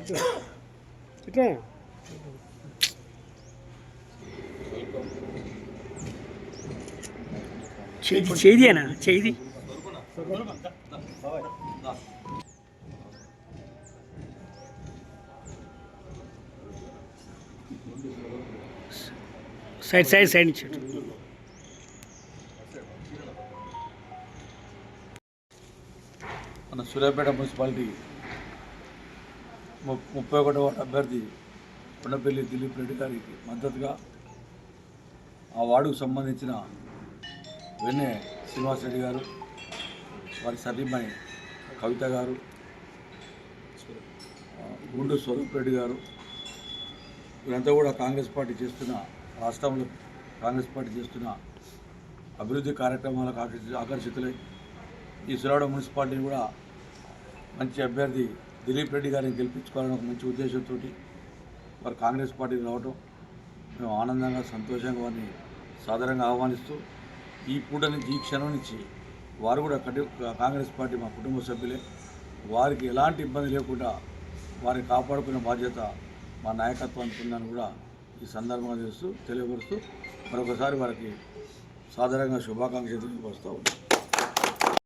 ఇట్లా చేదినా చేది side side side నుంచి మన సూర్యాపేట మున్సిపాలిటీ 31వ వార్డు అభ్యర్థి కొండపల్లి దిలీప్ రెడ్డి గారికి మద్దతుగా ఆ వార్డుకు సంబంధించిన వెన్నె శ్రీనివాసరెడ్డి గారు, వారి సతీమణి కవిత గారు, గుండు స్వరూప్ రెడ్డి గారు, వీరంతా కూడా కాంగ్రెస్ పార్టీ చేస్తున్న రాష్ట్రంలో కాంగ్రెస్ పార్టీ చేస్తున్న అభివృద్ధి కార్యక్రమాలకు ఆకర్షితులై ఈ సూర్యాపేట మున్సిపాలిటీని కూడా మంచి అభ్యర్థి దిలీప్ రెడ్డి గారిని గెలిపించుకోవాలని ఒక మంచి ఉద్దేశంతో వారు కాంగ్రెస్ పార్టీకి రావడం మేము ఆనందంగా సంతోషంగా వారిని సాధారణంగా ఆహ్వానిస్తూ ఈ పూట నుంచి ఈ క్షణం నుంచి వారు కూడా కాంగ్రెస్ పార్టీ మా కుటుంబ సభ్యులే, వారికి ఎలాంటి ఇబ్బంది లేకుండా వారిని కాపాడుకునే బాధ్యత మా నాయకత్వానికి ఉందని కూడా ఈ సందర్భంగా తెలియపరుస్తూ మరొకసారి వారికి సాధారణంగా శుభాకాంక్షలు తెలియపరుస్తూ ఉంటాం.